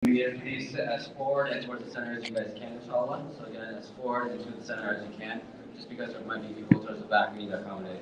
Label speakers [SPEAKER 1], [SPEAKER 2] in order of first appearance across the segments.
[SPEAKER 1] Please as forward and towards the center as you guys can, inshallah. So again, as forward and to the center as you can. Just because there might be people towards the back, we need to accommodate.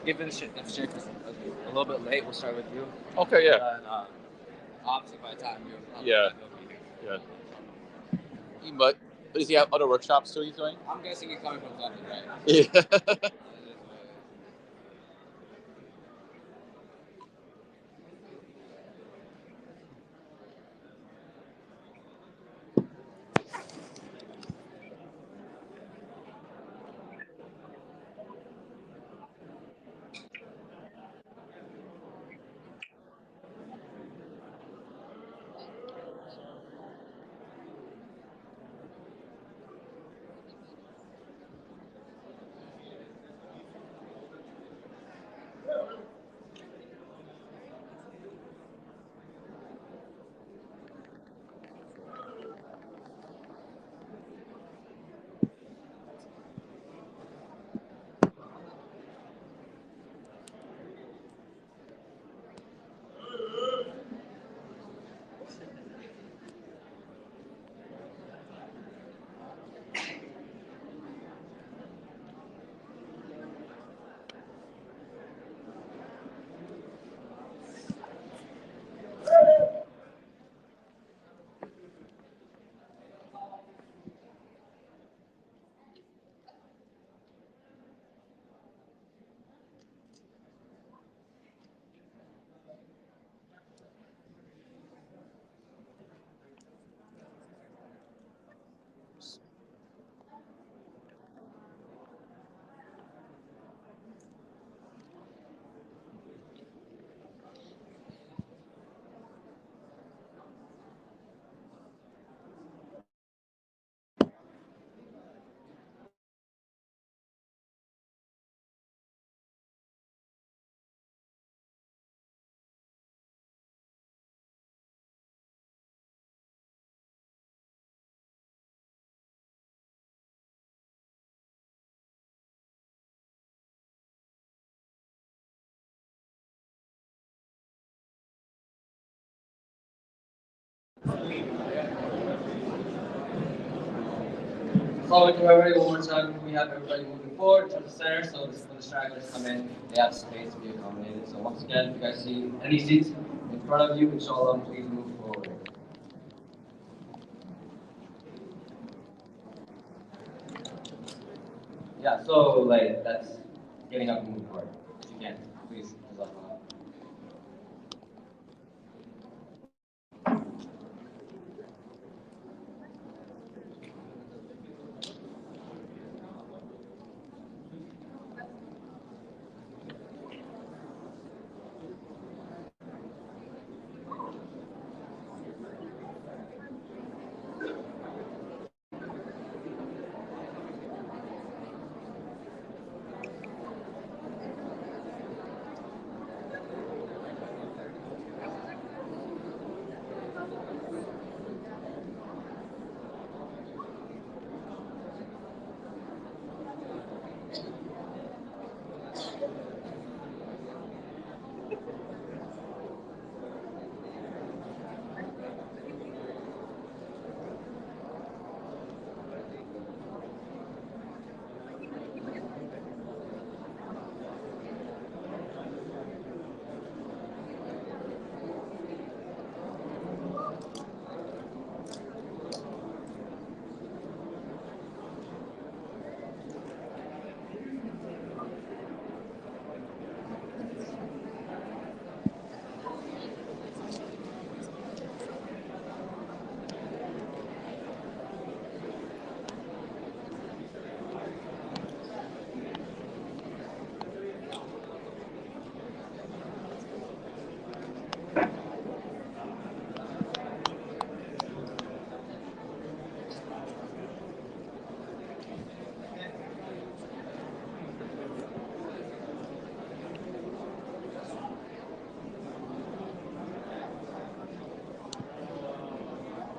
[SPEAKER 1] Given if Sheikh is a little bit late, we'll start with you.
[SPEAKER 2] Okay, yeah.
[SPEAKER 1] And, obviously, by the time
[SPEAKER 2] Yeah. But does he have other workshops too he's doing?
[SPEAKER 1] I'm guessing you're coming from London, right?
[SPEAKER 2] Yeah.
[SPEAKER 1] Following to everybody one more time, we have everybody moving forward to the center, so this is when the stragglers come in, they have space to be accommodated. So once again, if you guys see any seats in front of you, inshallah, please move forward. Yeah, so like that's getting up and moving forward. If you can, please.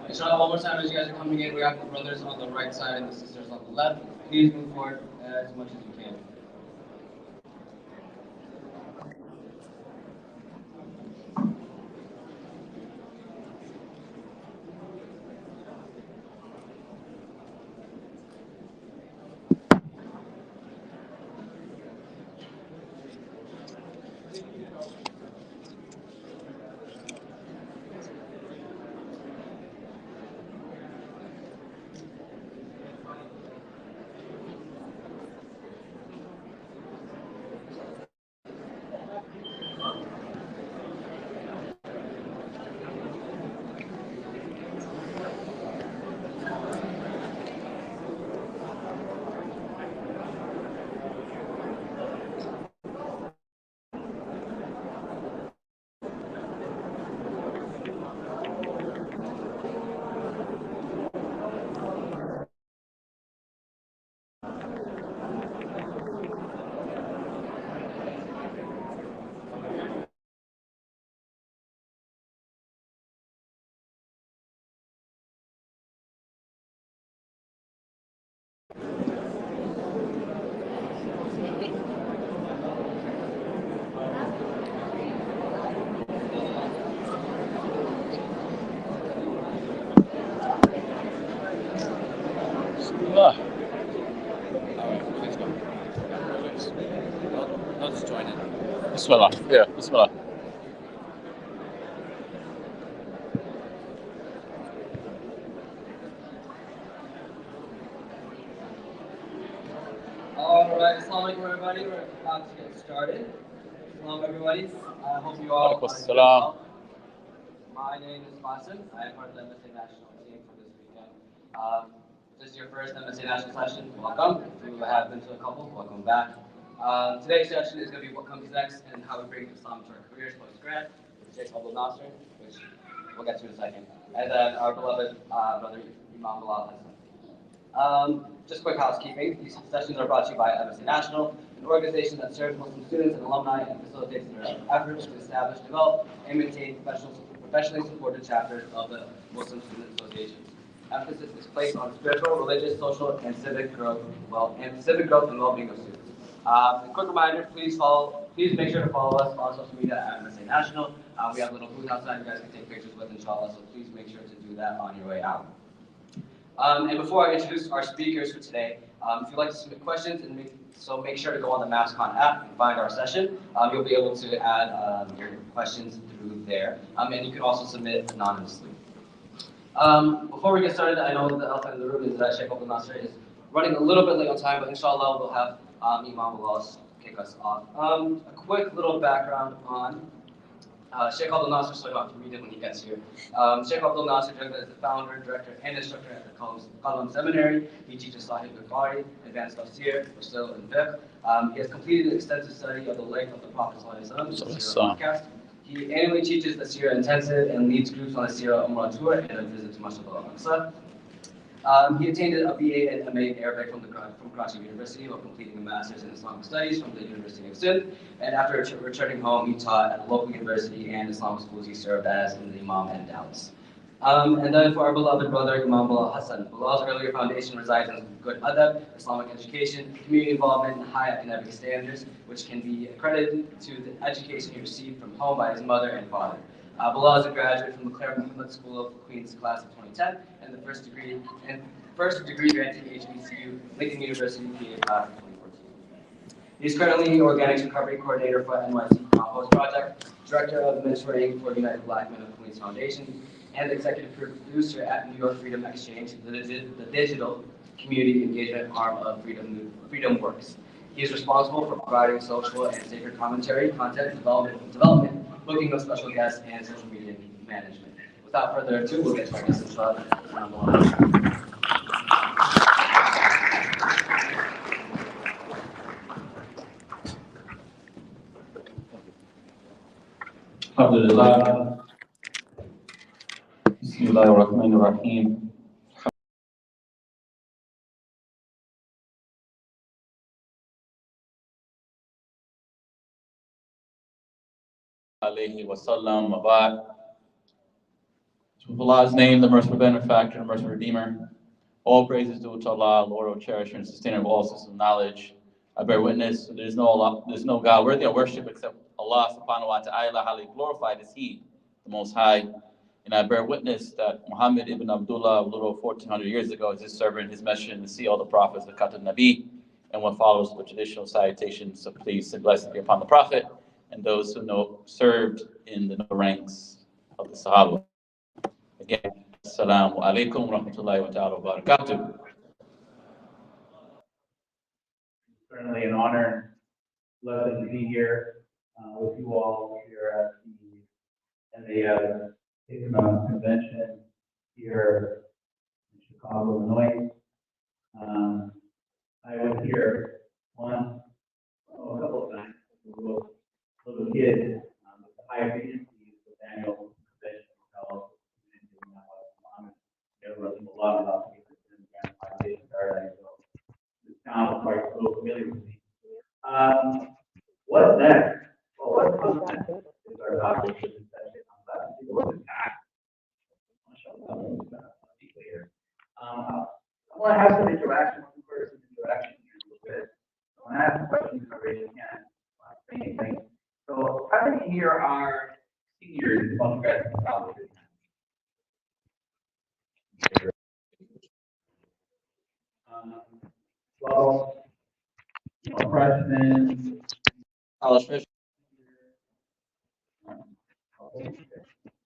[SPEAKER 1] Inshallah, one more time as you guys are coming in, we have the brothers on the right side and the sisters on the left. Please move forward as much as you can.
[SPEAKER 2] Bismillah. Alright, please go. I'll just join in. Bismillah. Yeah, Bismillah.
[SPEAKER 1] Alright, assalamu alaikum everybody. We're about to get started. Assalamu everybody. I hope you all are doing well. My name is Hassan. I am part of the MSA National team for this weekend. If this is your first MSA National session, welcome. If you have been to a couple, welcome back. Today's session is going to be what comes next and how we bring Islam to our careers post-grad with Sheikh Abdul Nasser, which we'll get to in a second. And then our beloved brother Imam Bilal Hassan. Just quick housekeeping. These sessions are brought to you by MSA National, an organization that serves Muslim students and alumni and facilitates their efforts to establish, develop, and maintain professionally supported chapters of the Muslim Student Associations. Emphasis is placed on spiritual, religious, social, and civic growth, and well-being of students. A quick reminder: please make sure to follow us on social media at MSA National. We have a little booth outside you guys can take pictures with, inshallah. So please make sure to do that on your way out. And before I introduce our speakers for today, if you'd like to submit questions, make sure to go on the MassCon app and find our session. You'll be able to add your questions through there, and you can also submit anonymously. Before we get started, I know the elephant in the room is that Sheikh Abdul Nasser is running a little bit late on time, but inshallah we'll have Imam Bilal kick us off. A quick little background on Sheikh Abdul Nasser, so I'll have to read it when he gets here. Sheikh Abdul Nasser is the founder, director, and instructor at the Qalam Seminary. He teaches Sahih Bukhari, advanced tafsir, Usul, and fiqh. He has completed an extensive study of the life of the Prophet ﷺ, the Seerah podcast. He annually teaches the Seerah Intensive and leads groups on the Seerah Umrah tour and a visit to Masjid al-Aqsa. He attained a BA and MA in Arabic from Karachi University while completing a master's in Islamic Studies from the University of Sindh. And after returning home, he taught at a local university and Islamic schools he served as in the Imam and Dallas. And then for our beloved brother, Imam Bilal Hassan. Bilal's earlier foundation resides in good adab, Islamic education, community involvement, and high academic standards, which can be accredited to the education he received from home by his mother and father. Bilal is a graduate from the Claire Muhammad School of Queens class of 2010 and the first degree granting HBCU Lincoln University PA class of 2014. He's currently Organics Recovery Coordinator for NYC Compost Project, Director of Mentoring for United Black Men of Queens Foundation, and Executive Producer at New York Freedom Exchange, the digital community engagement arm of Freedom Works. He is responsible for providing social and sacred commentary, content development, booking of special guests, and social media management. Without further ado, we'll get to our guest inshallah.
[SPEAKER 3] Alhamdulillah. Bismillahirrahmanirrahim. Alayhi wa sallam wa ba'd. With Allah's name, the merciful benefactor, the merciful redeemer. All praises due to Allah, Lord, O cherisher and sustainer of all systems of knowledge. I bear witness that there's no God worthy of worship except Allah subhanahu wa ta'ala. Highly glorified is He, the Most High. And I bear witness that Muhammad ibn Abdullah, a little over 1400 years ago, is his servant, his messenger, and to see all the prophets, the Khatam Nabi, and what follows the traditional salutation. So please and blessings be upon the Prophet and those who served in the ranks of the Sahaba. Again, Assalamu alaikum wa rahmatullahi wa ta'ala wa barakatuh. Certainly an honor, blessed to be here with you all here at the ICNA convention here in Chicago, Illinois. I was here a couple of times as a little kid, the high agencies with annual convention held. A lot about the paradise, so this town is quite so familiar with me. What's next? Well, what's comes next is our topic for this session. I want to have some interaction with the person, interaction here a little bit. When I ask questions, I raise your hand. Say anything. So, how many here are seniors in undergraduate college? Well, freshmen, college freshmen,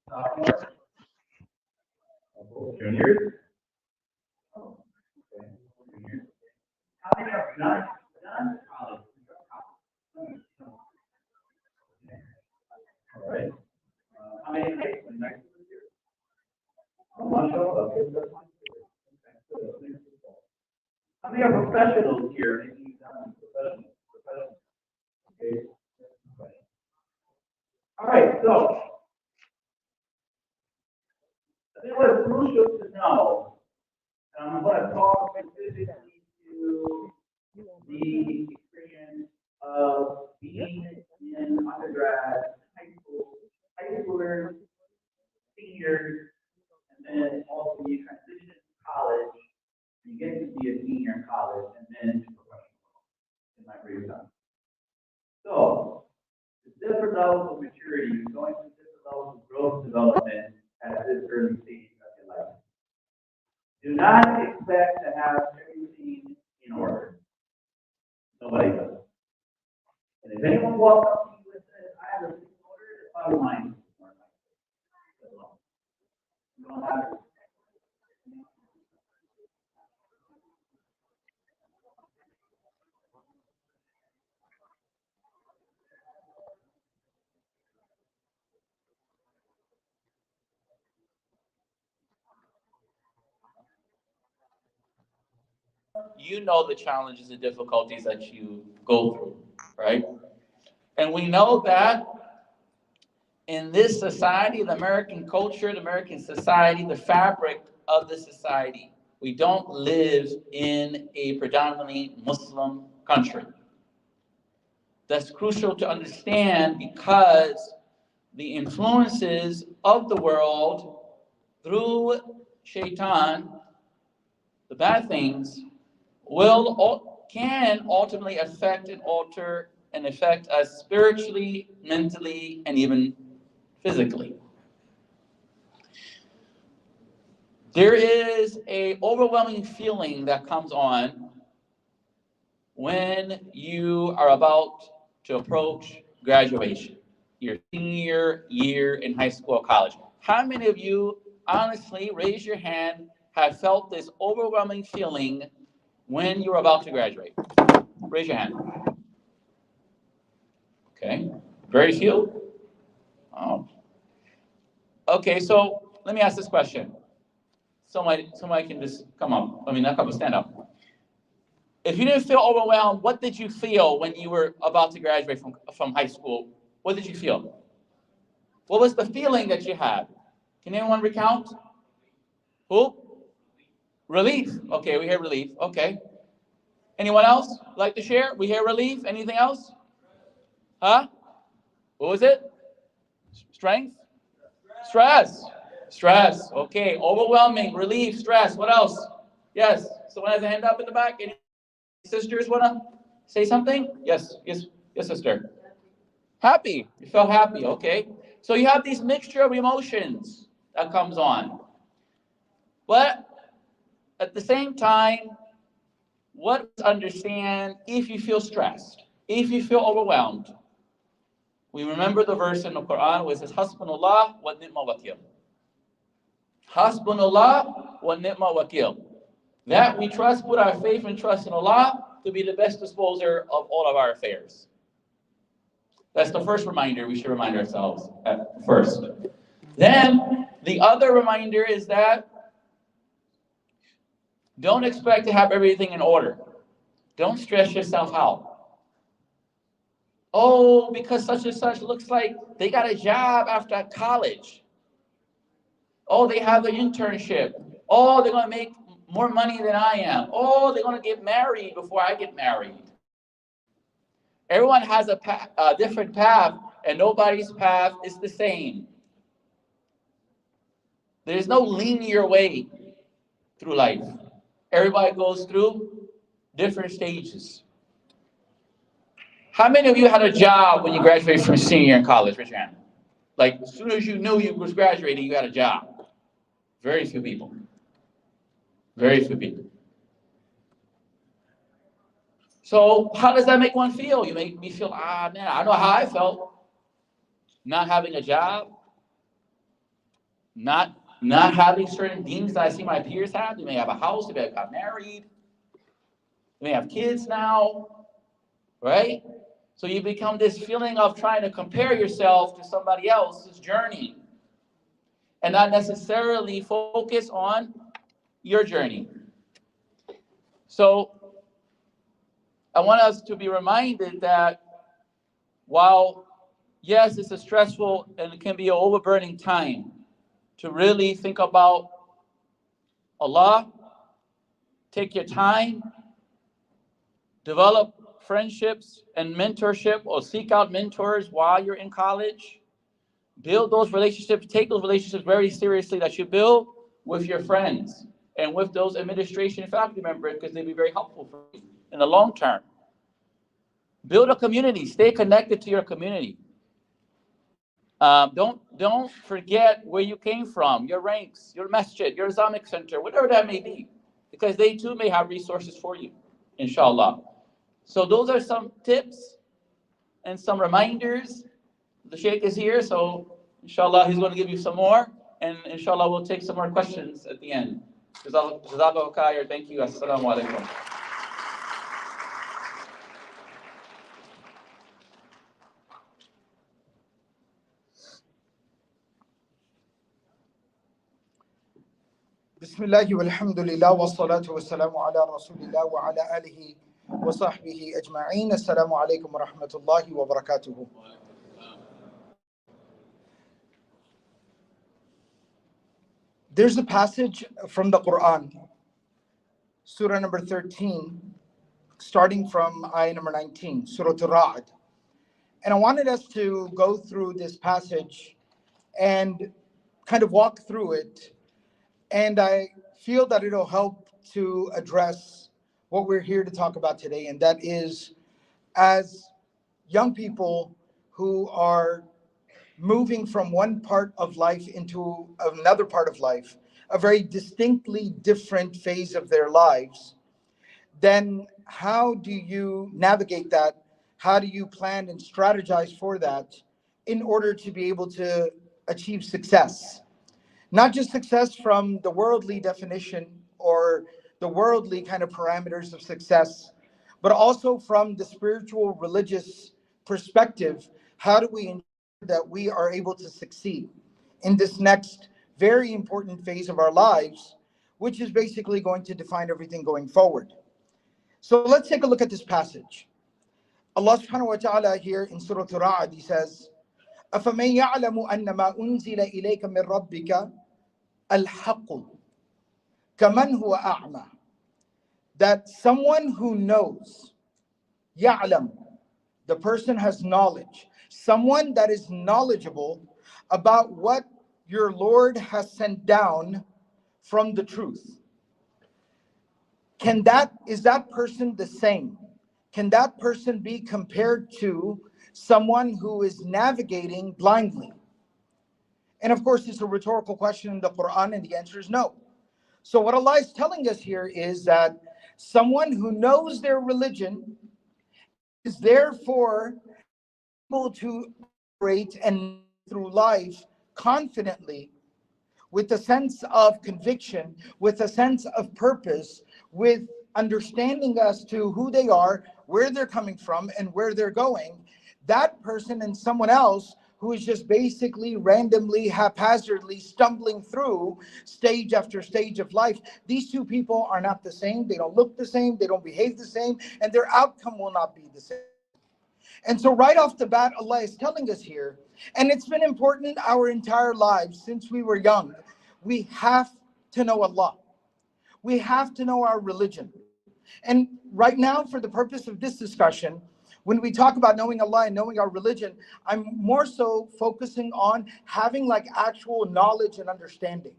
[SPEAKER 3] sophomores, juniors. Oh, okay. Juniors. How many are done college? All right. How many high school here? Oh, mashallah. How many are professionals here? Professionals. Okay. All right, so I think what's crucial to know, and I'm going to talk specifically to the experience of being in undergrad, high schoolers, seniors, and then also you transition to college. You get to be a senior in college and then to professional in my brief time. So, the different levels of maturity, you're going through different levels of growth development at this early stage of your life. Do not expect to have everything in order. Nobody does. And if anyone walks up to you and says, I have everything in order, it's probably mine. You don't have it.
[SPEAKER 4] you know the challenges and difficulties that you go through, right? And we know that in this society, the American culture, the American society, the fabric of the society, we don't live in a predominantly Muslim country. That's crucial to understand because the influences of the world through shaitan, the bad things, can ultimately affect and alter and affect us spiritually, mentally, and even physically. There is a overwhelming feeling that comes on when you are about to approach graduation, your senior year in high school or college. How many of you, honestly, raise your hand, have felt this overwhelming feeling when you're about to graduate? Raise your hand. Okay, very few. Oh. Okay, so let me ask this question. Somebody can just come up. I mean, not come up, stand up. If you didn't feel overwhelmed, what did you feel when you were about to graduate from high school? What did you feel? What was the feeling that you had? Can anyone recount? Who? Relief. Okay, we hear relief. Okay. Anyone else like to share? We hear relief. Anything else? Huh? What was it? Strength? Stress. Stress. Okay. Overwhelming, relief, stress. What else? Yes. Someone has a hand up in the back. Any sisters want to say something? Yes. Yes. Yes, sister. Happy. You felt happy. Okay. So you have these mixture of emotions that comes on. But at the same time, what understand if you feel stressed, if you feel overwhelmed? We remember the verse in the Quran where it says, Hasbunallah wa ni'ma wakil. Hasbunallah wa ni'ma wakil. That we trust, put our faith and trust in Allah to be the best disposer of all of our affairs. That's the first reminder we should remind ourselves at first. Then the other reminder is that don't expect to have everything in order. Don't stress yourself out. Oh, because such and such looks like they got a job after college. Oh, they have an internship. Oh, they're going to make more money than I am. Oh, they're going to get married before I get married. Everyone has a different path, and nobody's path is the same. There's no linear way through life. Everybody goes through different stages. How many of you had a job when you graduated from senior year in college? Raise your hand. Like, as soon as you knew you was graduating, you got a job. Very few people. Very few people. So how does that make one feel? You make me feel, man, I know how I felt. Not having a job, not having certain things that I see my peers have. They may have a house, they may have got married, they may have kids now, right? So you become this feeling of trying to compare yourself to somebody else's journey and not necessarily focus on your journey. So I want us to be reminded that while, yes, it's a stressful and it can be an overburning time to really think about Allah, take your time, develop friendships and mentorship or seek out mentors while you're in college. Build those relationships, take those relationships very seriously that you build with your friends and with those administration and faculty members because they'll be very helpful for you in the long term. Build a community, stay connected to your community. Don't forget where you came from, your ranks, your masjid, your Islamic center, whatever that may be, because they too may have resources for you, inshallah. So those are some tips and some reminders. The Sheikh is here, so inshallah he's going to give you some more, and inshallah we'll take some more questions at the end. Jazakallah khair. Thank you. Assalamu alaikum.
[SPEAKER 5] بسم الله والحمد لله والصلاة والسلام على رسول الله وعلى آله وصحبه أجمعين. السلام عليكم ورحمة الله وبركاته. There's a passage from the Quran, Surah number 13, starting from ayah number 19, Surah Al-Ra'd. And I wanted us to go through this passage and kind of walk through it. And I feel that it'll help to address what we're here to talk about today. And that is, as young people who are moving from one part of life into another part of life, a very distinctly different phase of their lives, then how do you navigate that? How do you plan and strategize for that in order to be able to achieve success? Not just success from the worldly definition or the worldly kind of parameters of success, but also from the spiritual, religious perspective. How do we ensure that we are able to succeed in this next very important phase of our lives, which is basically going to define everything going forward? So let's take a look at this passage. Allah subhanahu wa ta'ala here in Surah Al-Ra'd, He says, أَفَمَنْ يَعْلَمُ أَنَّ مَا أُنزِلَ إِلَيْكَ مِنْ رَبِّكَ الْحَقُّ كَمَنْ هُوَ أَعْمَى. That someone who knows, يَعْلَمُ, the person has knowledge, someone that is knowledgeable about what your Lord has sent down from the truth. Is that person the same? Can that person be compared to someone who is navigating blindly? And of course, it's a rhetorical question in the Quran, and the answer is no. So what Allah is telling us here is that someone who knows their religion is therefore able to operate and through life confidently, with a sense of conviction, with a sense of purpose, with understanding as to who they are, where they're coming from, and where they're going. That person and someone else who is just basically randomly, haphazardly stumbling through stage after stage of life, these two people are not the same. They don't look the same. They don't behave the same. And their outcome will not be the same. And so right off the bat, Allah is telling us here, and it's been important our entire lives since we were young, we have to know Allah. We have to know our religion. And right now, for the purpose of this discussion, when we talk about knowing Allah and knowing our religion, I'm more so focusing on having like actual knowledge and understanding.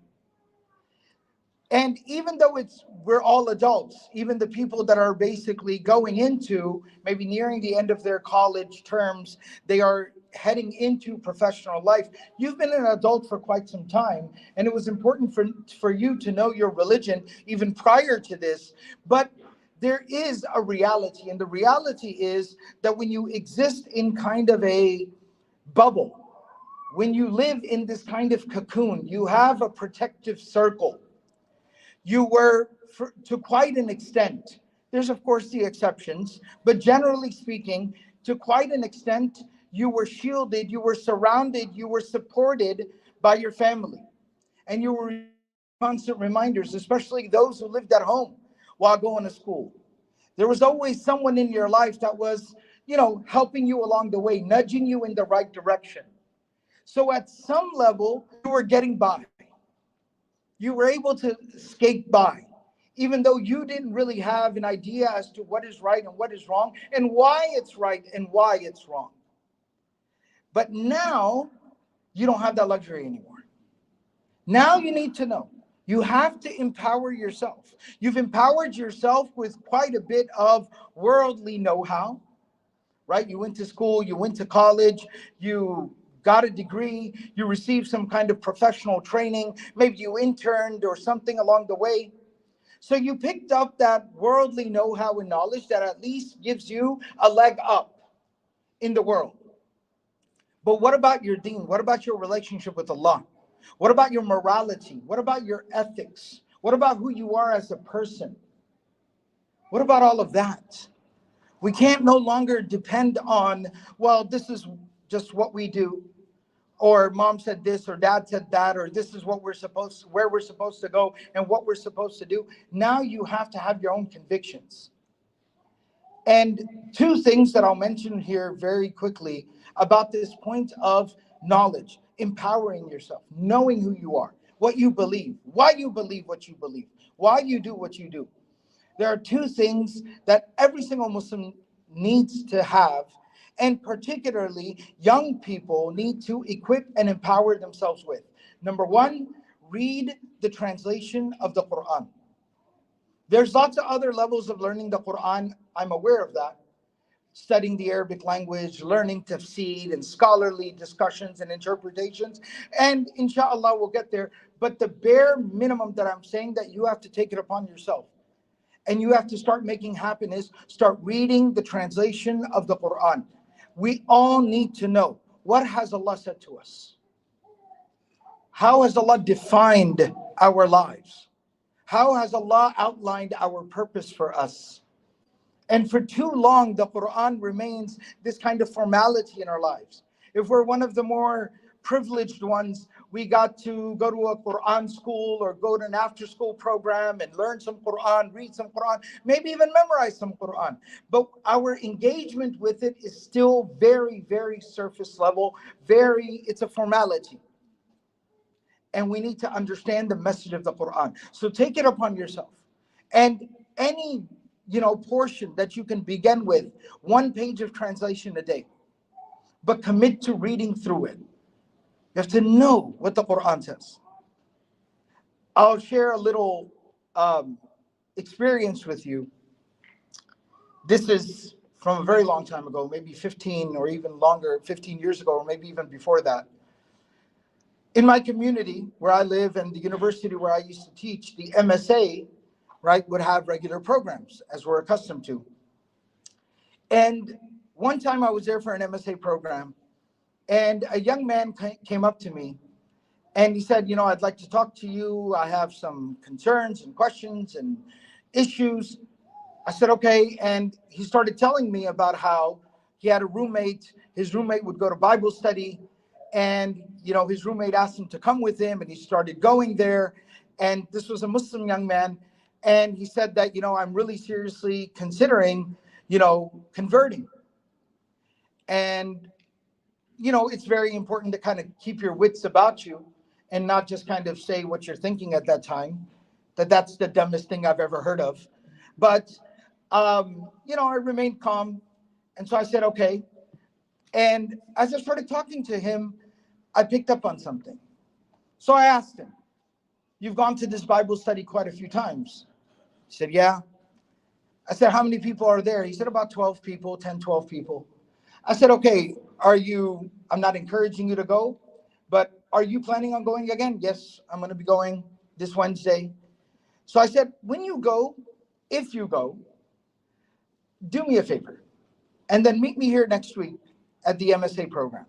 [SPEAKER 5] And even though we're all adults, even the people that are basically going into maybe nearing the end of their college terms, they are heading into professional life. You've been an adult for quite some time, and it was important for you to know your religion even prior to this. But there is a reality, and the reality is that when you exist in kind of a bubble, when you live in this kind of cocoon, you have a protective circle. You were, to quite an extent, there's of course the exceptions, but generally speaking, to quite an extent, you were shielded, you were surrounded, you were supported by your family. And you were constant reminders, especially those who lived at home while going to school. There was always someone in your life that was, helping you along the way, nudging you in the right direction. So at some level, you were getting by. You were able to skate by, even though you didn't really have an idea as to what is right and what is wrong, and why it's right and why it's wrong. But now, you don't have that luxury anymore. Now you need to know. You have to empower yourself. You've empowered yourself with quite a bit of worldly know-how, right? You went to school, you went to college, you got a degree, you received some kind of professional training, maybe you interned or something along the way. So you picked up that worldly know-how and knowledge that at least gives you a leg up in the world. But what about your deen? What about your relationship with Allah? What about your morality? What about your ethics? What about who you are as a person? What about all of that? We can't no longer depend on, well, this is just what we do. or mom said this, or dad said that, or this is what where we're supposed to go and what we're supposed to do. Now you have to have your own convictions. And two things that I'll mention here very quickly about this point of knowledge, empowering yourself, knowing who you are, what you believe, why you believe what you believe, why you do what you do. There are two things that every single Muslim needs to have, and particularly young people need to equip and empower themselves with. Number one, read the translation of the Quran. There's lots of other levels of learning the Quran. I'm aware of that. Studying the Arabic language, learning tafsir and scholarly discussions and interpretations. And inshallah, we'll get there. But the bare minimum that I'm saying that you have to take it upon yourself and you have to start making happen is start reading the translation of the Quran. We all need to know, what has Allah said to us? How has Allah defined our lives? How has Allah outlined our purpose for us? And for too long, the Quran remains this kind of formality in our lives. If we're one of the more privileged ones, we got to go to a Quran school or go to an after-school program and learn some Quran, read some Quran, maybe even memorize some Quran. But our engagement with it is still very, very surface level. It's a formality. And we need to understand the message of the Quran. So take it upon yourself. And any portion that you can begin with, one page of translation a day, but commit to reading through it. You have to know what the Quran says. I'll share a little experience with you. This is from a very long time ago, maybe 15 or even longer, 15 years ago, or maybe even before that. In my community where I live and the university where I used to teach, the MSA, right, would have regular programs as we're accustomed to. And one time I was there for an MSA program and a young man came up to me and he said, I'd like to talk to you. I have some concerns and questions and issues. I said, okay. And he started telling me about how he had a roommate. His roommate would go to Bible study. And, his roommate asked him to come with him and he started going there. And this was a Muslim young man. And he said that, I'm really seriously considering, converting. And, it's very important to kind of keep your wits about you and not just kind of say what you're thinking at that time, that's the dumbest thing I've ever heard of. But, I remained calm. And so I said, okay. And as I started talking to him, I picked up on something. So I asked him, you've gone to this Bible study quite a few times. He said, yeah. I said, how many people are there? He said, about 12 people, 10, 12 people. I said, okay, I'm not encouraging you to go, but are you planning on going again? Yes, I'm going to be going this Wednesday. So I said, when you go, if you go, do me a favor and then meet me here next week at the MSA program.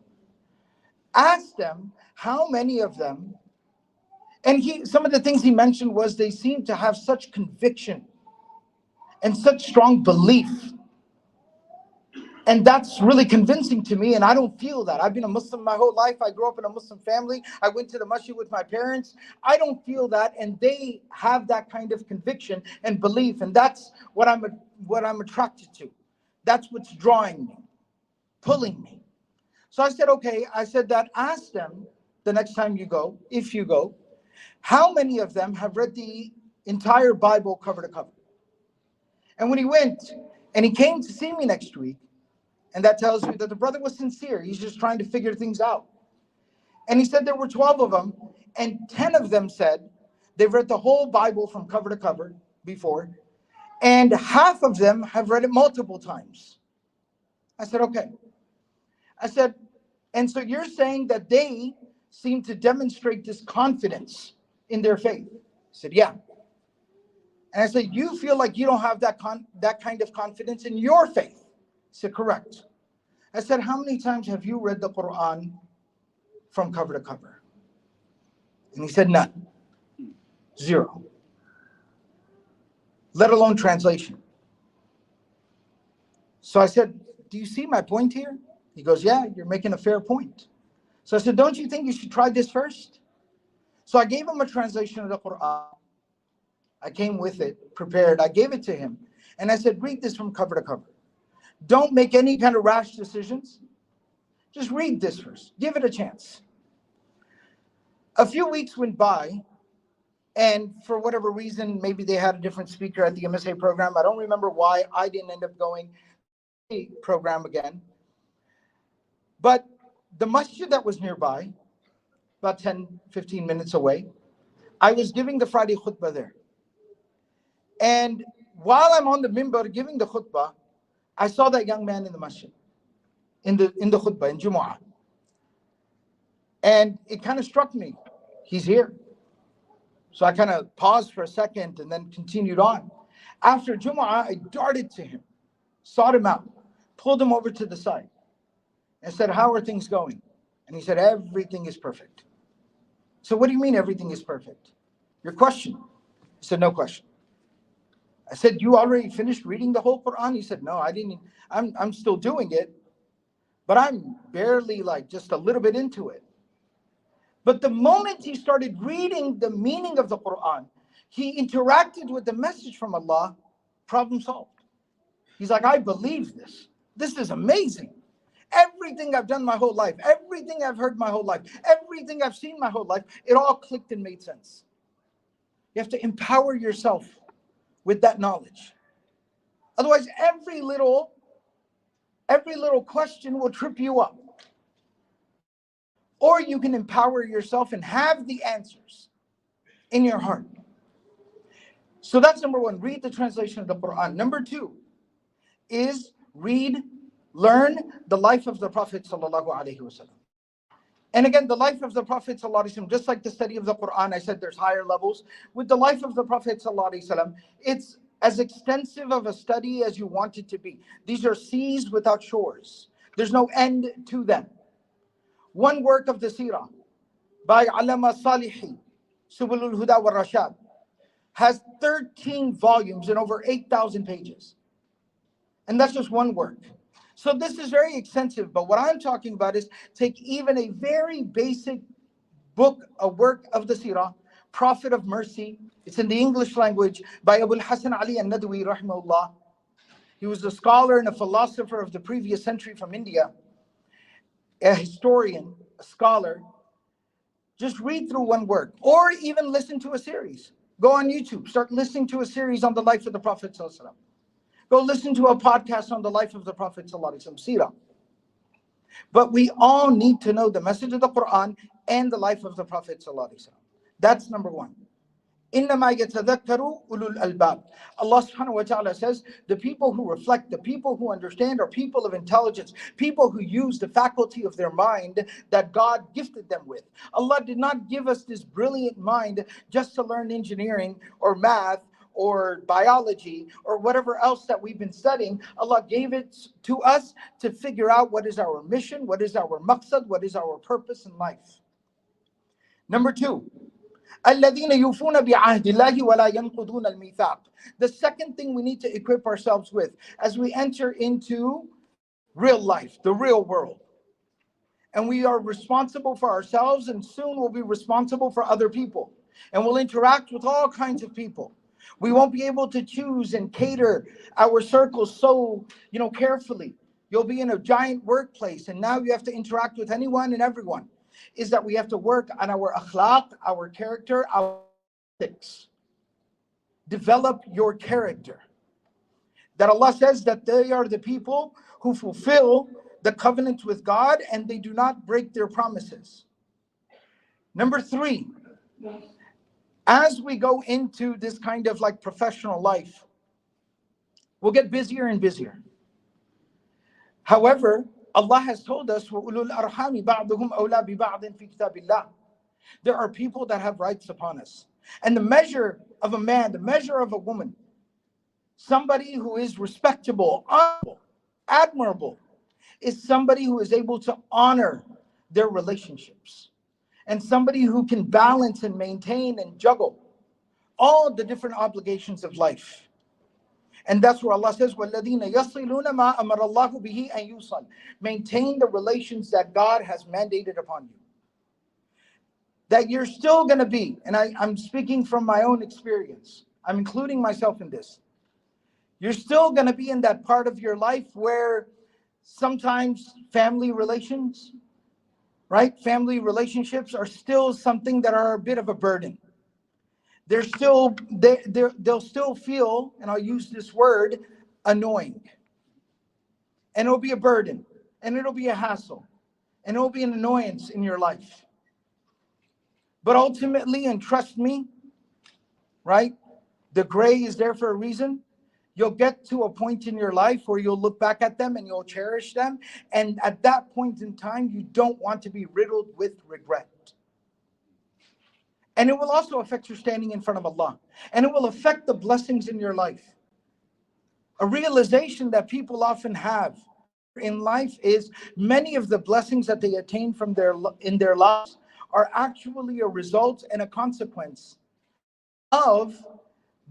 [SPEAKER 5] Ask them how many of them, and some of the things he mentioned was they seem to have such conviction and such strong belief. And that's really convincing to me, and I don't feel that. I've been a Muslim my whole life. I grew up in a Muslim family. I went to the masjid with my parents. I don't feel that, and they have that kind of conviction and belief, and that's what I'm attracted to. That's what's drawing me, pulling me. So I said, okay, ask them the next time you go, if you go, how many of them have read the entire Bible cover to cover? And when he went and he came to see me next week, and that tells me that the brother was sincere. He's just trying to figure things out. And he said there were 12 of them, and 10 of them said they've read the whole Bible from cover to cover before, and half of them have read it multiple times. I said, okay. I said, and so you're saying that they seem to demonstrate this confidence in their faith? He said, yeah. And I said, you feel like you don't have that kind of confidence in your faith? He said, correct. I said, how many times have you read the Quran from cover to cover? And he said, none. 0. Let alone translation. So I said, do you see my point here? He goes, yeah, you're making a fair point. So I said, don't you think you should try this first? So I gave him a translation of the Quran. I came with it, prepared. I gave it to him. And I said, read this from cover to cover. Don't make any kind of rash decisions. Just read this first. Give it a chance. A few weeks went by, and for whatever reason, maybe they had a different speaker at the MSA program. I don't remember why I didn't end up going to the program again. But the masjid that was nearby, about 10, 15 minutes away, I was giving the Friday khutbah there. And while I'm on the mimbar giving the khutbah, I saw that young man in the masjid, in the khutbah, in Jumu'ah. And it kind of struck me, he's here. So I kind of paused for a second and then continued on. After Jumu'ah, I darted to him, sought him out, pulled him over to the side, and said, how are things going? And he said, everything is perfect. So what do you mean everything is perfect? Your question. He said, no question. I said, you already finished reading the whole Quran? He said, no, I didn't. I'm still doing it, but I'm barely like just a little bit into it. But the moment he started reading the meaning of the Quran, he interacted with the message from Allah, problem solved. He's like, I believe this. This is amazing. Everything I've done my whole life, everything I've heard my whole life, everything I've seen my whole life, it all clicked and made sense. You have to empower yourself with that knowledge. Otherwise, every little question will trip you up. Or you can empower yourself and have the answers in your heart. So that's number one, read the translation of the Quran. Number two is learn the life of the Prophet sallallahu alaihi wasallam. And again, the life of the Prophet sallallahu alaihi wasallam, just like the study of the Quran, I said there's higher levels. With the life of the Prophet sallallahu alaihi wasallam, it's as extensive of a study as you want it to be. These are seas without shores. There's no end to them. One work of the Seerah by Allama Salihi, Subulul Huda wa Rashad, has 13 volumes and over 8,000 pages. And that's just one work. So this is very extensive, but what I'm talking about is take even a very basic book, a work of the Seerah, Prophet of Mercy. It's in the English language by Abu Hassan Ali al-Nadwi, rahimahullah. He was a scholar and a philosopher of the previous century from India, a historian, a scholar. Just read through one work, or even listen to a series. Go on YouTube, start listening to a series on the life of the Prophet sallallahu alaihi wasallam. Go listen to a podcast on the life of the Prophet sallallahu alaihi wasallam, Seerah. But we all need to know the message of the Quran and the life of the Prophet sallallahu alaihi wasallam. That's number one. إِنَّمَا يَتَذَكَّرُ أُولُو الْأَلْبَابِ. Allah subhanahu wa ta'ala says, the people who reflect, the people who understand are people of intelligence, people who use the faculty of their mind that God gifted them with. Allah did not give us this brilliant mind just to learn engineering or math or biology or whatever else that we've been studying. Allah gave it to us to figure out what is our mission, what is our maqsad, what is our purpose in life. Number two, الَّذِينَ يُوفُونَ بِعَهْدِ اللَّهِ وَلَا يَنْقُضُونَ الْمِيثَاقِ. The second thing we need to equip ourselves with as we enter into real life, the real world. And we are responsible for ourselves, and soon we'll be responsible for other people. And we'll interact with all kinds of people. We won't be able to choose and cater our circles so, carefully. You'll be in a giant workplace, and now you have to interact with anyone and everyone. Is that we have to work on our akhlaq, our character, our ethics. Develop your character. That Allah says that they are the people who fulfill the covenant with God and they do not break their promises. Number three, as we go into this kind of like professional life, we'll get busier and busier. However, Allah has told us, وَأُولُو الْأَرْحَامِ بَعْضُهُمْ أَوْلَى بِبَعْضٍ فِي كِتَابِ اللَّهِ. There are people that have rights upon us. And the measure of a man, the measure of a woman, somebody who is respectable, honorable, admirable, is somebody who is able to honor their relationships. And somebody who can balance and maintain and juggle all the different obligations of life. And that's where Allah says, وَالَّذِينَ يَصِلُونَ مَا أَمَرَ اللَّهُ بِهِ أَن يُوصَلْ. Maintain the relations that God has mandated upon you. That you're still going to be, and I'm speaking from my own experience, I'm including myself in this. You're still going to be in that part of your life where sometimes family relations, right? Family relationships are still something that are a bit of a burden. They'll still feel, and I'll use this word, annoying. And it'll be a burden, and it'll be a hassle, and it'll be an annoyance in your life. But ultimately, and trust me, right? The gray is there for a reason. You'll get to a point in your life where you'll look back at them and you'll cherish them. And at that point in time, you don't want to be riddled with regret. And it will also affect your standing in front of Allah. And it will affect the blessings in your life. A realization that people often have in life is many of the blessings that they attain from in their lives are actually a result and a consequence of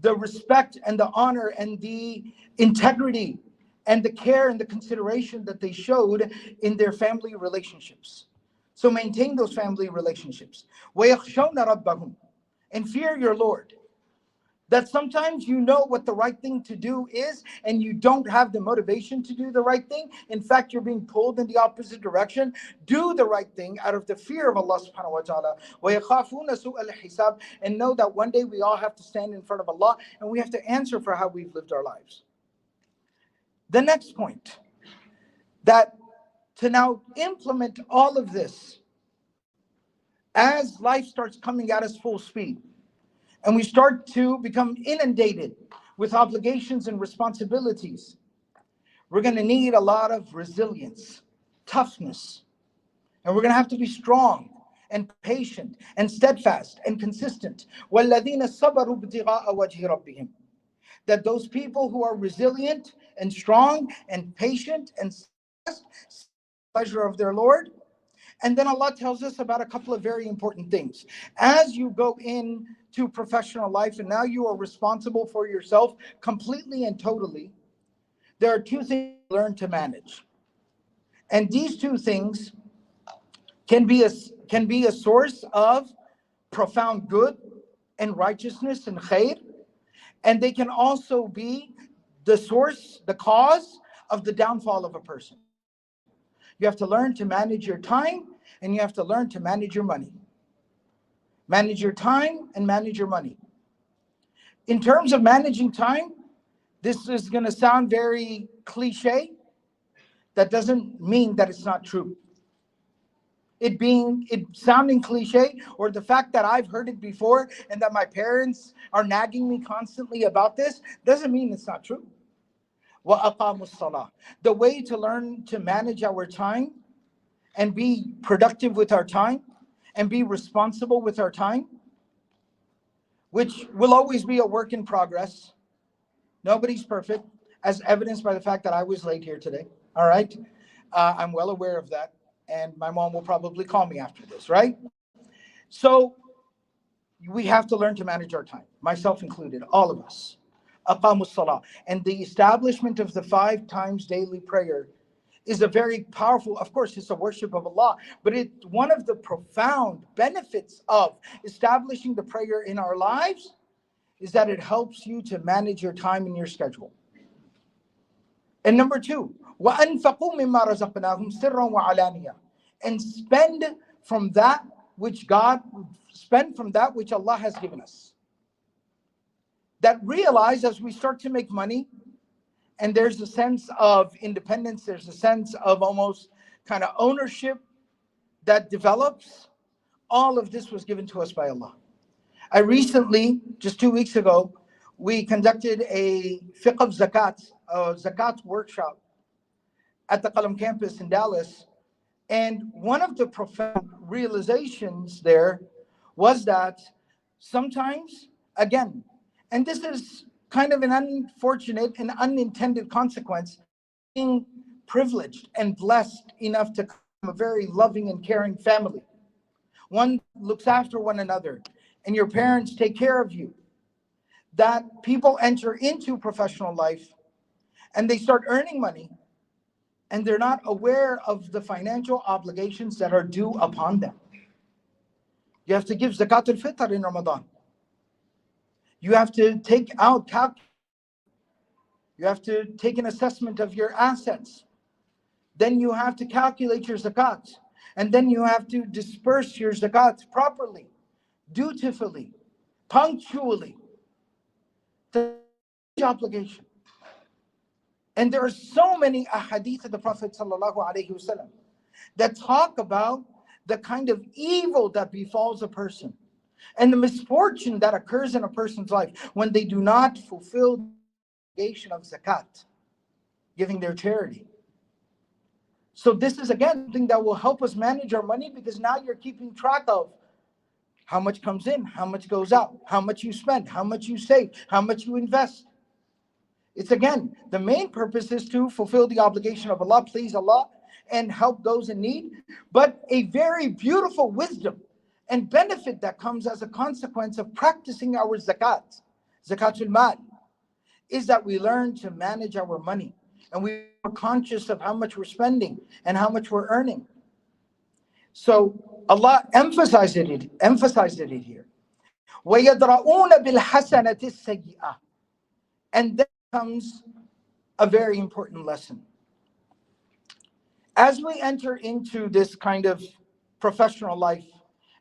[SPEAKER 5] the respect and the honor and the integrity and the care and the consideration that they showed in their family relationships. So maintain those family relationships. وَيَخْشَوْنَ رَبَّهُمْ. And fear your Lord. That sometimes you know what the right thing to do is and you don't have the motivation to do the right thing. In fact, you're being pulled in the opposite direction. Do the right thing out of the fear of Allah subhanahu wa ta'ala. وَيَخَافُونَ سُوءَ الْحِسَابِ. And know that one day we all have to stand in front of Allah and we have to answer for how we've lived our lives. The next point, that to now implement all of this as life starts coming at us full speed, and we start to become inundated with obligations and responsibilities, we're going to need a lot of resilience, toughness, and we're going to have to be strong and patient and steadfast and consistent. وَالَّذِينَ صَبَرُوا ابْتِغَاءَ وَجْهِ رَبِّهِمْ. That those people who are resilient and strong and patient and steadfast, pleasure of their Lord. And then Allah tells us about a couple of very important things. As you go into professional life and now you are responsible for yourself completely and totally, there are two things you learn to manage. And these two things can be a source of profound good and righteousness and khair. And they can also be the cause of the downfall of a person. You have to learn to manage your time and you have to learn to manage your money. Manage your time and manage your money. In terms of managing time, this is going to sound very cliche. That doesn't mean that it's not true. It sounding cliche, or the fact that I've heard it before and that my parents are nagging me constantly about this, doesn't mean it's not true. وَأَقَامُوا الصَّلَاةِ. The way to learn to manage our time and be productive with our time and be responsible with our time, which will always be a work in progress. Nobody's perfect, as evidenced by the fact that I was late here today. All right? I'm well aware of that. And my mom will probably call me after this, right? So we have to learn to manage our time, myself included, all of us. Aqamus salah. And the establishment of the 5 times daily prayer is a very powerful, of course, it's a worship of Allah, but it's one of the profound benefits of establishing the prayer in our lives is that it helps you to manage your time and your schedule. And number 2, وَأَنْفَقُوا مِمَّا رَزَقْنَاهُمْ سِرًّا وَعَلَانِيَةً. And spend from that which Allah has given us. That realize as we start to make money, and there's a sense of independence, there's a sense of almost kind of ownership that develops, all of this was given to us by Allah. I recently, just 2 weeks ago, we conducted a fiqh of zakat, a zakat workshop at the Qalam campus in Dallas. And one of the profound realizations there was that sometimes, again, and this is kind of an unfortunate and unintended consequence, being privileged and blessed enough to come from a very loving and caring family. One looks after one another, and your parents take care of you. that people enter into professional life and they start earning money and they're not aware of the financial obligations that are due upon them. You have to give zakat al-fitr in Ramadan. You have to take out you have to take an assessment of your assets. Then you have to calculate your zakat. And then you have to disperse your zakat properly, dutifully, punctually. The obligation. And there are so many ahadith of the Prophet ﷺ that talk about the kind of evil that befalls a person and the misfortune that occurs in a person's life when they do not fulfill the obligation of zakat, giving their charity. So this is again something that will help us manage our money, because now you're keeping track of how much comes in, how much goes out, how much you spend, how much you save, how much you invest. It's again, the main purpose is to fulfill the obligation of Allah, please Allah, and help those in need. But a very beautiful wisdom and benefit that comes as a consequence of practicing our zakat, zakatul mal, is that we learn to manage our money and we are conscious of how much we're spending and how much we're earning. So Allah emphasized it here. وَيَدْرَؤُونَ بِالْحَسَنَةِ السَّيِّئَةِ. And then comes a very important lesson. As we enter into this kind of professional life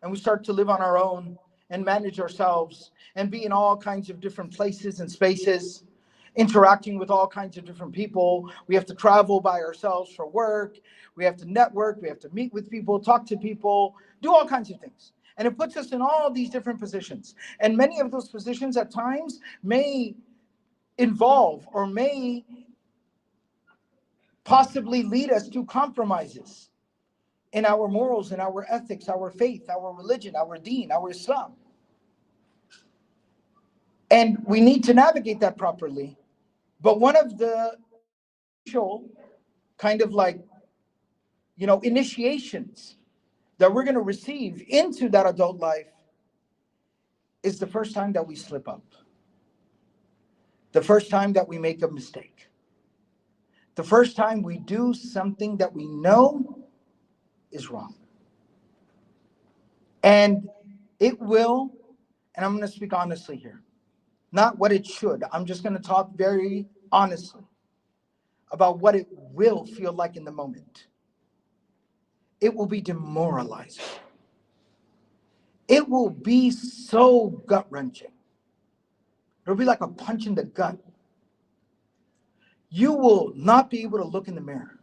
[SPEAKER 5] and we start to live on our own and manage ourselves and be in all kinds of different places and spaces, interacting with all kinds of different people, we have to travel by ourselves for work, we have to network, we have to meet with people, talk to people, do all kinds of things. And it puts us in all these different positions. And many of those positions at times may involve or may possibly lead us to compromises in our morals, in our ethics, our faith, our religion, our deen, our Islam. And we need to navigate that properly. But one of the initial kind of initiations that we're going to receive into that adult life is the first time that we slip up. The first time that we make a mistake. The first time we do something that we know is wrong. And it will, and I'm going to speak honestly here, not what it should. I'm just going to talk very honestly about what it will feel like in the moment. It will be demoralizing. It will be so gut-wrenching. It'll be like a punch in the gut. You will not be able to look in the mirror.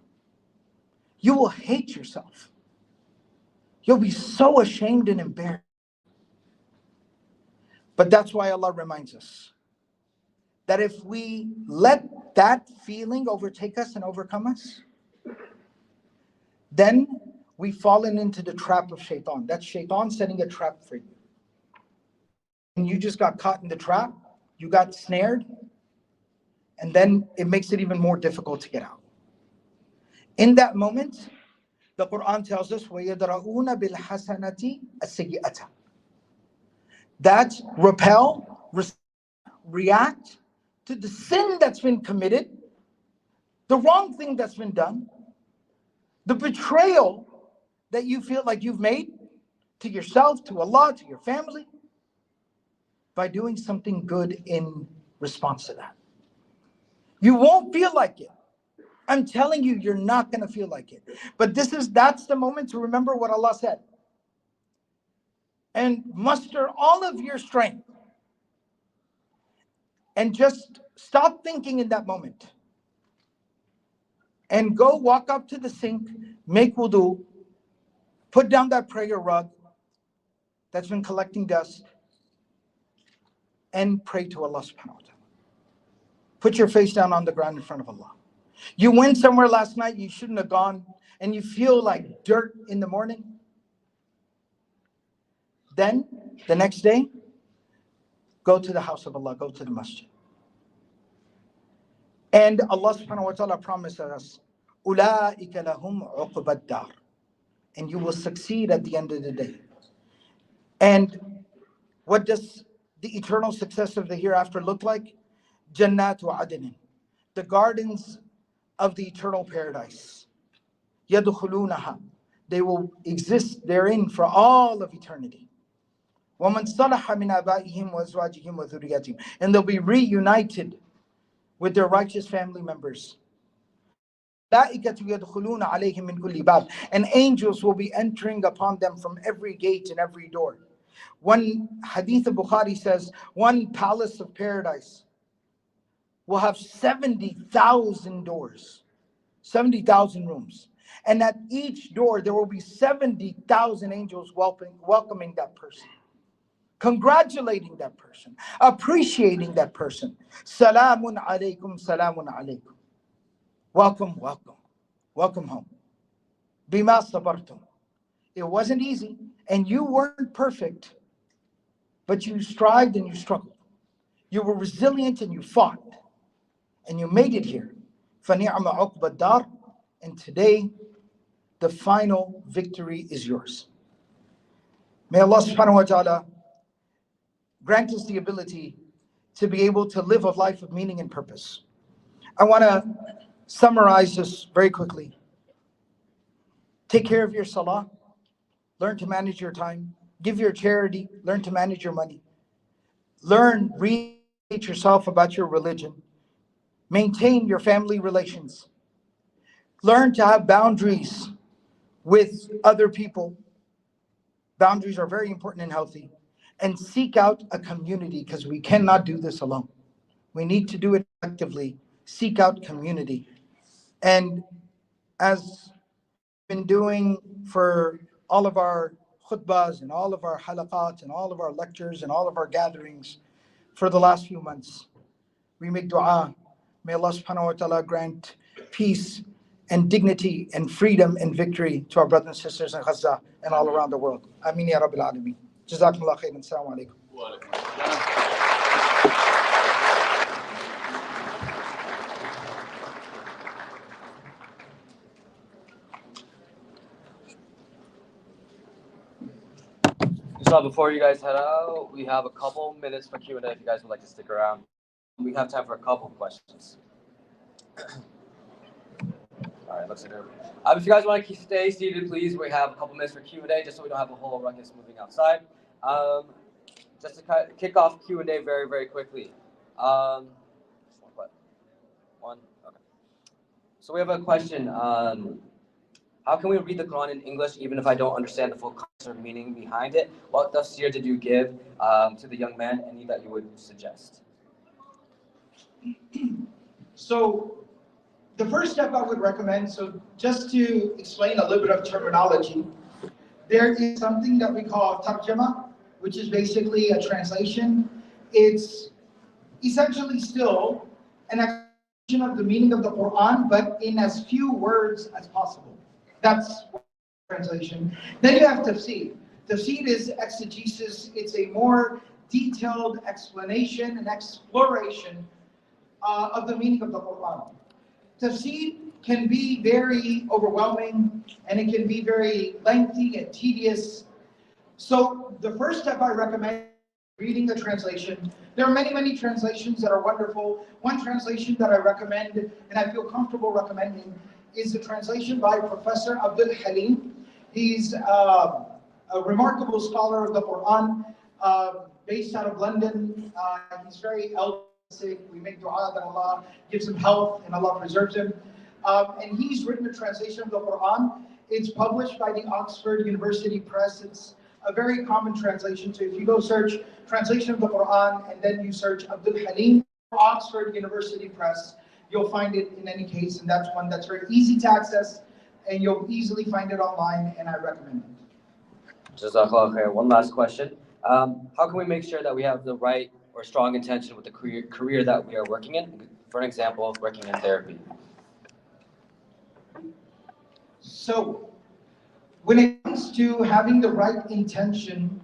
[SPEAKER 5] You will hate yourself. You'll be so ashamed and embarrassed. But that's why Allah reminds us that if we let that feeling overtake us and overcome us, then we've fallen into the trap of shaitan. That's shaitan setting a trap for you. And you just got caught in the trap, you got snared, and then it makes it even more difficult to get out. In that moment, the Quran tells us, وَيَدْرَؤُونَ بِالْحَسَنَةِ السَّيِّئَةَ. That repel, react to the sin that's been committed, the wrong thing that's been done, the betrayal that you feel like you've made to yourself, to Allah, to your family, by doing something good in response to that. You won't feel like it. I'm telling you, you're not going to feel like it. But that's the moment to remember what Allah said. And muster all of your strength. And just stop thinking in that moment. And go walk up to the sink, make wudu, put down that prayer rug that's been collecting dust, and pray to Allah subhanahu wa ta'ala. Put your face down on the ground in front of Allah. You went somewhere last night you shouldn't have gone, and you feel like dirt in the morning. Then, the next day, go to the house of Allah, go to the masjid. And Allah subhanahu wa ta'ala promises us, أُولَٰئِكَ لَهُمْ عُقْبَى الدَّارِ. And you will succeed at the end of the day. And what does the eternal success of the hereafter look like? Jannatu adnin, the gardens of the eternal paradise. Yadkhulunaha, they will exist therein for all of eternity. وَمَنْ صَلَحَ مِنْ آبَائِهِمْ وَأَزْوَاجِهِمْ وَذُرِّيَّاتِهِم, and they'll be reunited with their righteous family members. مَلَائِكَةُ يَدْخُلُونَ عَلَيْهِمْ مِنْ كُلِّ بَابٍ, and angels will be entering upon them from every gate and every door. One hadith of Bukhari says, one palace of paradise will have 70,000 doors, 70,000 rooms. And at each door, there will be 70,000 angels welcoming that person, congratulating that person, appreciating that person. Salamun alaykum, salamun alaykum. Welcome, welcome, welcome home. Bima sabartum. It wasn't easy, and you weren't perfect, but you strived and you struggled. You were resilient and you fought, and you made it here. فَنِعْمَ عُقْبَ الدَّارِ, and today, the final victory is yours. May Allah subhanahu wa ta'ala grant us the ability to be able to live a life of meaning and purpose. I want to summarize this very quickly. Take care of your salah. Learn to manage your time. Give your charity. Learn to manage your money. Read yourself about your religion. Maintain your family relations. Learn to have boundaries with other people. Boundaries are very important and healthy. And seek out a community, because we cannot do this alone. We need to do it collectively. Seek out community. And as we've been doing for all of our khutbahs and all of our halaqat and all of our lectures and all of our gatherings for the last few months, we make dua. May Allah subhanahu wa ta'ala grant peace and dignity and freedom and victory to our brothers and sisters in Gaza and all around the world. Ameen ya Rabbil Alameen. Jazakumullah khairan. Assalamu alaikum.
[SPEAKER 1] So before you guys head out, we have a couple minutes for Q&A if you guys would like to stick around. We have time for a couple questions. All right, looks like if you guys want to stay seated, please. We have a couple minutes for Q&A, just so we don't have a whole ruckus moving outside. Just to kick off Q&A very, very quickly. One. Okay. So we have a question. How can we read the Quran in English even if I don't understand the full context or meaning behind it? What tafsir did you give to the young man? Any that you would suggest?
[SPEAKER 5] So the first step I would recommend, so just to explain a little bit of terminology, there is something that we call tarjama, which is basically a translation. It's essentially still an explanation of the meaning of the Quran, but in as few words as possible. That's translation. Then you have tafsir. Tafsir is exegesis. It's a more detailed explanation and exploration of the meaning of the Quran. Tafsir can be very overwhelming, and it can be very lengthy and tedious. So the first step I recommend is reading the translation. There are many, many translations that are wonderful. One translation that I recommend, and I feel comfortable recommending, is a translation by Professor Abdul Halim. He's a remarkable scholar of the Quran, based out of London. He's very elderly. We make dua that Allah gives him health and Allah preserves him. And he's written a translation of the Quran. It's published by the Oxford University Press. It's a very common translation. So if you go search translation of the Quran and then you search Abdul Halim, Oxford University Press, you'll find it in any case. And that's one that's very easy to access, and you'll easily find it online, and I recommend it.
[SPEAKER 1] Jazakallah khair. One last question. How can we make sure that we have the right or strong intention with the career that we are working in? For an example, working in therapy.
[SPEAKER 5] So when it comes to having the right intention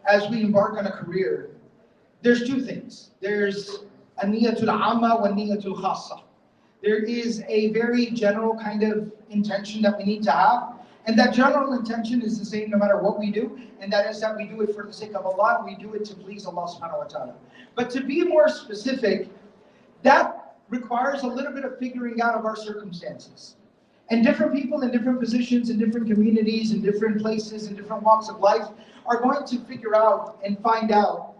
[SPEAKER 5] as we embark on a career, there's two things. There's a niyatul amma wa niyatul khassa. There is a very general kind of intention that we need to have, And that general intention is the same no matter what we do, and that is that we do it for the sake of Allah, we do it to please Allah subhanahu wa ta'ala. But to be more specific, that requires a little bit of figuring out of our circumstances. And different people in different positions, in different communities, in different places, in different walks of life are going to figure out and find out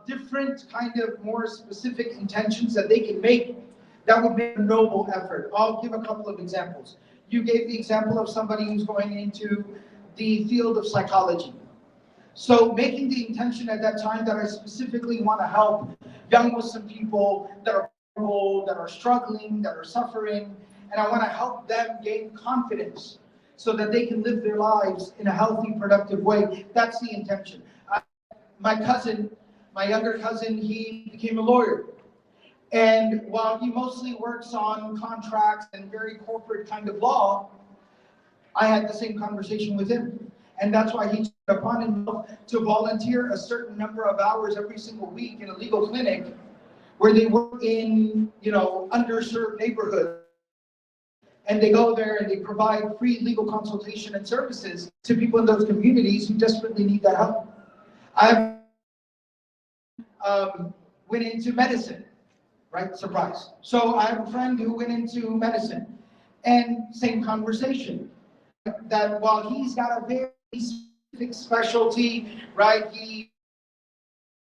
[SPEAKER 5] different kind of more specific intentions that they can make that would make a noble effort. I'll give a couple of examples. You gave the example of somebody who's going into the field of psychology. So making the intention at that time that I specifically want to help young Muslim people that are vulnerable, that are struggling, that are suffering, and I want to help them gain confidence so that they can live their lives in a healthy, productive way. That's the intention. My younger cousin, he became a lawyer. And while he mostly works on contracts and very corporate kind of law, I had the same conversation with him. And that's why he took it upon himself to volunteer a certain number of hours every single week in a legal clinic where they work in, underserved neighborhoods. And they go there and they provide free legal consultation and services to people in those communities who desperately need that help. I went into medicine. Right? Surprise. So I have a friend who went into medicine, and same conversation. That while he's got a very specific specialty, right? He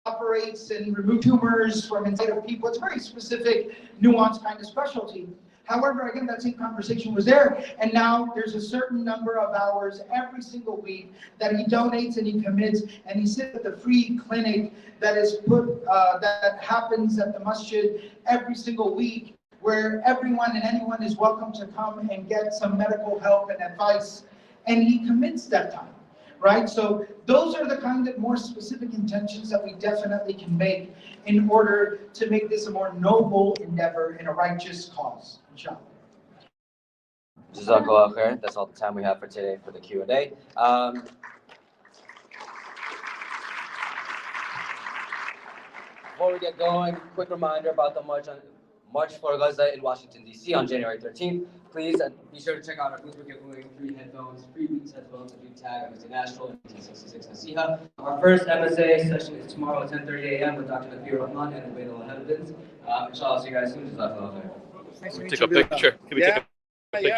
[SPEAKER 5] operates and removes tumors from inside of people. It's a very specific, nuanced kind of specialty. However, again, that same conversation was there, and now there's a certain number of hours every single week that he donates and he commits, and he sits at the free clinic that is that happens at the masjid every single week, where everyone and anyone is welcome to come and get some medical help and advice, and he commits that time, right? So those are the kind of more specific intentions that we definitely can make in order to make this a more noble endeavor and a righteous cause, inshallah.
[SPEAKER 1] Jazakallah khair. That's all the time we have for today for the Q&A. Before we get going, quick reminder about the March for Gaza in Washington, D.C. on January 13th. Please be sure to check out our booth. We're giving free headphones, free Beats headphones if you tag International 1866 Nasiha. Our first MSA session is tomorrow at 10:30 a.m. with Dr. Nathir Rahman and Bilal Inshallah, see you guys soon. Jazakallah khair.
[SPEAKER 2] Take a picture. Can we take a picture?